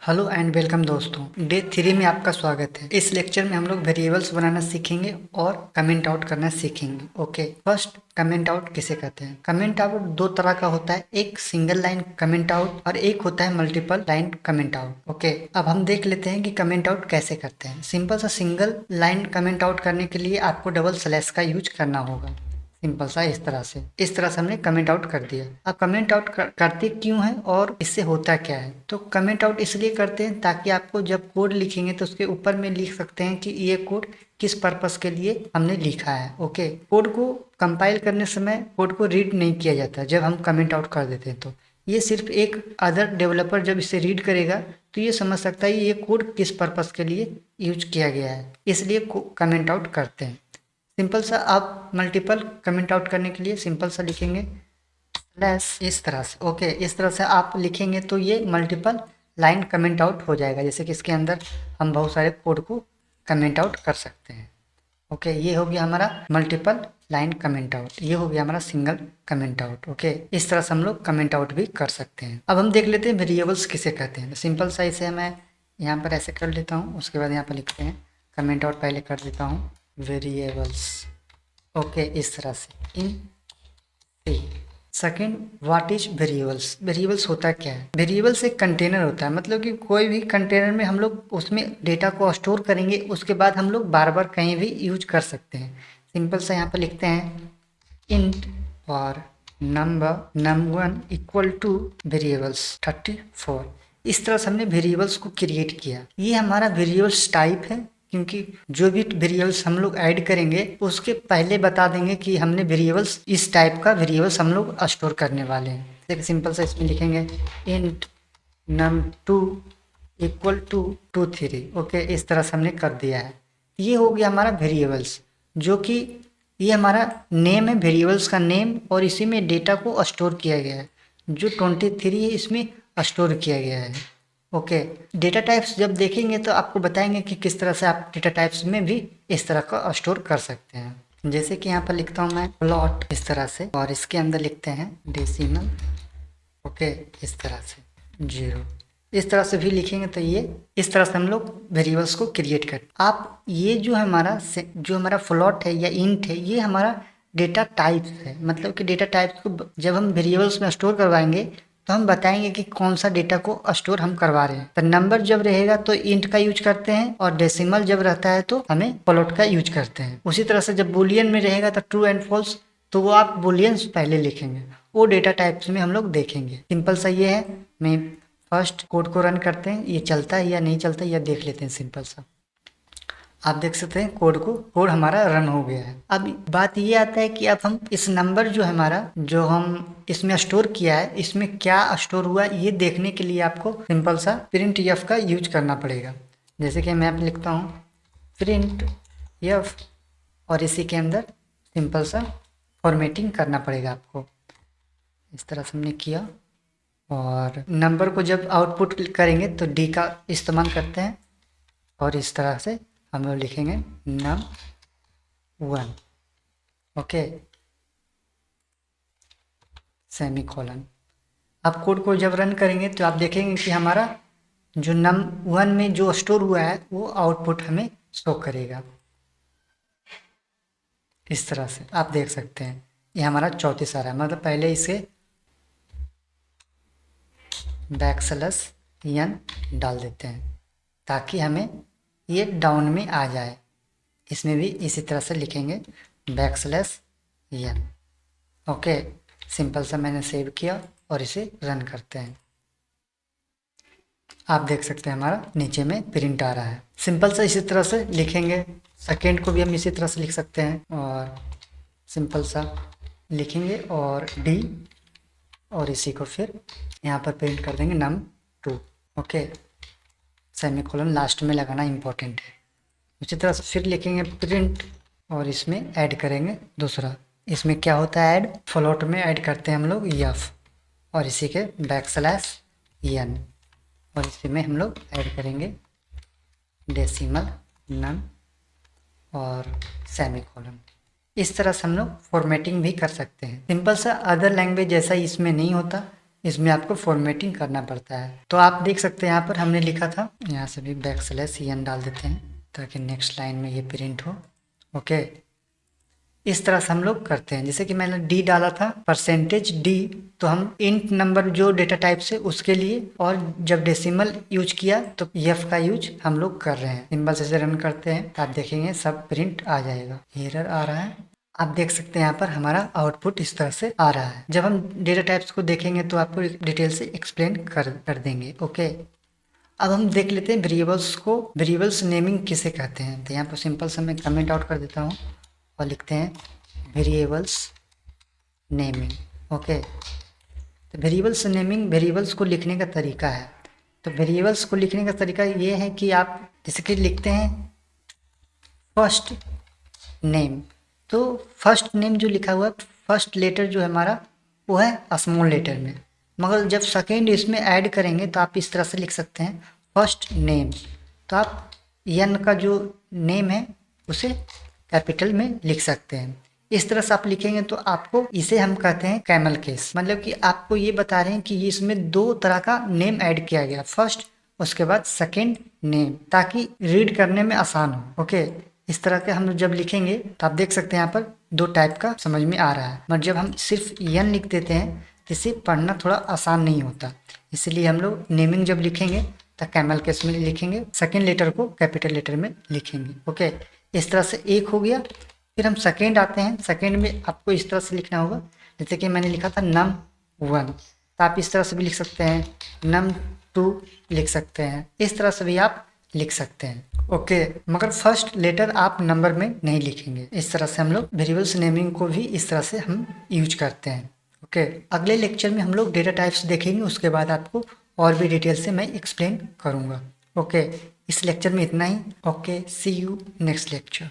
Hello and welcome दोस्तों, day 3 में आपका स्वागत है। इस लेक्चर में हम लोग वेरिएबल्स बनाना सीखेंगे और कमेंट आउट करना सीखेंगे। ओके, फर्स्ट कमेंट आउट किसे कहते हैं? कमेंट आउट दो तरह का होता है, एक सिंगल लाइन कमेंट आउट और एक होता है multiple line comment out. Okay, अब हम देख लेते हैं कि कमेंट आउट कैसे करते हैं। सिंपल सा सिंगल लाइन कमेंट आउट करने के लिए आपको डबल स्लैश का यूज करना होगा। सिंपल सा इस तरह से हमने कमेंट आउट कर दिया। अब कमेंट आउट करते क्यों है और इससे होता क्या है? तो कमेंट आउट इसलिए करते हैं ताकि आपको जब कोड लिखेंगे तो उसके ऊपर में लिख सकते हैं कि ये कोड किस पर्पस के लिए हमने लिखा है। ओके, कोड को कंपाइल करने समय कोड को रीड नहीं किया जाता जब हम कमेंट आउट कर देते हैं, तो ये सिर्फ एक अदर डेवलपर जब इसे रीड करेगा तो ये समझ सकता है ये कोड किस पर्पस के लिए यूज किया गया है, इसलिए कमेंट आउट करते हैं। सिंपल सा आप मल्टीपल कमेंट आउट करने के लिए सिंपल सा लिखेंगे स्लैश इस तरह से। ओके, इस तरह से आप लिखेंगे तो ये मल्टीपल लाइन कमेंट आउट हो जाएगा। जैसे कि इसके अंदर हम बहुत सारे कोड को कमेंट आउट कर सकते हैं। ओके, ये हो गया हमारा मल्टीपल लाइन कमेंट आउट, ये हो गया हमारा सिंगल कमेंट आउट। ओके, इस तरह से हम लोग कमेंट आउट भी कर सकते हैं। अब हम देख लेते हैं वेरिएबल्स किसे कहते हैं। तो सिंपल सा इसे मैं यहाँ पर ऐसे कर लेता हूँ, उसके बाद यहाँ पर लिखते हैं कमेंट आउट पहले कर देता हूँ वेरिएबल्स। ओके, इस तरह से in C. Second, what is variables? Variables होता क्या है? वेरिएबल्स एक कंटेनर होता है, मतलब कि कोई भी कंटेनर में हम लोग उसमें डेटा को स्टोर करेंगे, उसके बाद हम लोग बार बार कहीं भी यूज कर सकते हैं। सिंपल सा यहाँ पर लिखते हैं इंट और number num1 equal two variables 34। इस तरह से हमने वेरिएबल्स को क्रिएट किया। ये हमारा वेरिएबल्स टाइप है, क्योंकि जो भी वेरिएबल्स हम लोग ऐड करेंगे उसके पहले बता देंगे कि हमने वेरिएबल्स इस टाइप का वेरिएबल्स हम लोग स्टोर करने वाले हैं। देखिए सिंपल सा इसमें लिखेंगे int num2 equal to 23। Okay, इस तरह से हमने कर दिया है। ये हो गया हमारा वेरिएबल्स, जो कि ये हमारा नेम है, वेरिएबल्स का नेम, और इसी में डेटा को स्टोर किया गया है। जो 23 है इसमें स्टोर किया गया है। ओके, डेटा टाइप्स जब देखेंगे तो आपको बताएंगे कि किस तरह से आप डेटा टाइप्स में भी इस तरह का स्टोर कर सकते हैं। जैसे कि यहाँ पर लिखता हूँ मैं प्लॉट इस तरह से, और इसके अंदर लिखते हैं डेसिमल। ओके, इस तरह से 0, इस तरह से भी लिखेंगे तो ये इस तरह से हम लोग वेरिएबल्स को क्रिएट कर। आप ये जो हमारा फ्लॉट है या इंट है, ये हमारा डेटा टाइप्स है। मतलब कि डेटा टाइप्स को जब हम वेरिएबल्स में स्टोर करवाएंगे तो हम बताएंगे कि कौन सा डेटा को स्टोर हम करवा रहे हैं। तो नंबर जब रहेगा तो इंट का यूज करते हैं, और डेसिमल जब रहता है तो हमें फ्लोट का यूज करते हैं। उसी तरह से जब बुलियन में रहेगा तो ट्रू एंड फॉल्स, तो वो आप बुलियंस पहले लिखेंगे, वो डेटा टाइप्स में हम लोग देखेंगे। सिंपल सा ये है। मैं फर्स्ट कोड को रन करते हैं, ये चलता है या नहीं चलता यह देख लेते हैं। सिंपल सा आप देख सकते हैं कोड हमारा रन हो गया है। अब बात ये आता है कि अब हम इस नंबर जो हमारा जो हम इसमें स्टोर किया है, इसमें क्या स्टोर हुआ ये देखने के लिए आपको सिंपल सा प्रिंट एफ का यूज करना पड़ेगा। जैसे कि मैं लिखता हूँ प्रिंट एफ, और इसी के अंदर सिंपल सा फॉर्मेटिंग करना पड़ेगा आपको। इस तरह से हमने किया, और नंबर को जब आउटपुट करेंगे तो डी का इस्तेमाल करते हैं, और इस तरह से हम लोग लिखेंगे num1। Okay, semicolon. अब कोड को जब रन करेंगे तो आप देखेंगे कि हमारा जो num1 में जो स्टोर हुआ है वो आउटपुट हमें शो करेगा। इस तरह से आप देख सकते हैं ये हमारा 34 आ रहा है। मतलब पहले इसे बैकस्लैश n डाल देते हैं ताकि हमें ये डाउन में आ जाए। इसमें भी इसी तरह से लिखेंगे बैकस्लैश n। ओके, सिंपल सा मैंने सेव किया और इसे रन करते हैं। आप देख सकते हैं हमारा नीचे में प्रिंट आ रहा है। सिंपल सा इसी तरह से लिखेंगे। सेकेंड को भी हम इसी तरह से लिख सकते हैं, और सिंपल सा लिखेंगे और डी, और इसी को फिर यहाँ पर प्रिंट कर देंगे num2। ओके, सेमीकोलन लास्ट में लगाना इम्पोर्टेंट है। उसी तरह से फिर लिखेंगे प्रिंट, और इसमें ऐड करेंगे दूसरा। इसमें क्या होता है ऐड, फ्लोट में ऐड करते हैं हम लोग एफ, और इसी के बैकस्लैश n, और इसी में हम लोग ऐड करेंगे डेसिमल नम और सेमीकोलन। इस तरह से हम लोग फॉर्मेटिंग भी कर सकते हैं। सिंपल सा अदर लैंग्वेज जैसा इसमें नहीं होता, इसमें आपको फॉर्मेटिंग करना पड़ता है। तो आप देख सकते हैं यहाँ पर हमने लिखा था, यहाँ से भी \n डाल देते हैं ताकि नेक्स्ट लाइन में ये प्रिंट हो। ओके, इस तरह से हम लोग करते हैं। जैसे कि मैंने डी डाला था %d, तो हम इंट नंबर जो डेटा टाइप से उसके लिए, और जब डेसिमल यूज किया तो f का यूज हम लोग कर रहे हैं। सिंबल से रन करते हैं तो आप देखेंगे सब प्रिंट आ जाएगा। एरर आ रहा है, आप देख सकते हैं यहाँ पर हमारा आउटपुट इस तरह से आ रहा है। जब हम डेटा टाइप्स को देखेंगे तो आपको डिटेल से एक्सप्लेन कर देंगे। ओके, अब हम देख लेते हैं वेरिएबल्स को, वेरिएबल्स नेमिंग किसे कहते हैं। तो यहाँ पर सिंपल से मैं कमेंट आउट कर देता हूँ और लिखते हैं वेरिएबल्स नेमिंग। ओके, तो वेरिएबल्स नेमिंग वेरिएबल्स को लिखने का तरीका है। तो वेरिएबल्स को लिखने का तरीका ये है कि आप जैसे कि लिखते हैं फर्स्ट नेम, तो फर्स्ट नेम जो लिखा हुआ है, फर्स्ट लेटर जो है हमारा वो है स्मॉल लेटर में, मगर जब सेकेंड इसमें ऐड करेंगे तो आप इस तरह से लिख सकते हैं फर्स्ट नेम। तो आप n का जो नेम है उसे कैपिटल में लिख सकते हैं। इस तरह से आप लिखेंगे तो आपको, इसे हम कहते हैं कैमल केस, मतलब कि आपको ये बता रहे हैं कि इसमें दो तरह का नेम ऐड किया गया, फर्स्ट उसके बाद सेकेंड नेम, ताकि रीड करने में आसान हो। ओके, इस तरह के हम जब लिखेंगे तो आप देख सकते हैं यहाँ पर दो टाइप का समझ में आ रहा है। मगर जब हम सिर्फ n लिख देते हैं तो इसे पढ़ना थोड़ा आसान नहीं होता, इसलिए हम लोग नेमिंग जब लिखेंगे तो कैमल केस में लिखेंगे, सेकेंड लेटर को कैपिटल लेटर में लिखेंगे। ओके, इस तरह से एक हो गया। फिर हम सेकेंड आते हैं, सेकेंड में आपको इस तरह से लिखना होगा, जैसे कि मैंने लिखा था num1, तो आप इस तरह से भी लिख सकते हैं, num2 लिख सकते हैं, इस तरह से भी आप लिख सकते हैं। ओके, मगर फर्स्ट लेटर आप नंबर में नहीं लिखेंगे। इस तरह से हम लोग वेरिएबल्स नेमिंग को भी इस तरह से हम यूज करते हैं। ओके, अगले लेक्चर में हम लोग डेटा टाइप्स देखेंगे, उसके बाद आपको और भी डिटेल से मैं एक्सप्लेन करूँगा। ओके, इस लेक्चर में इतना ही। Okay, see you next lecture.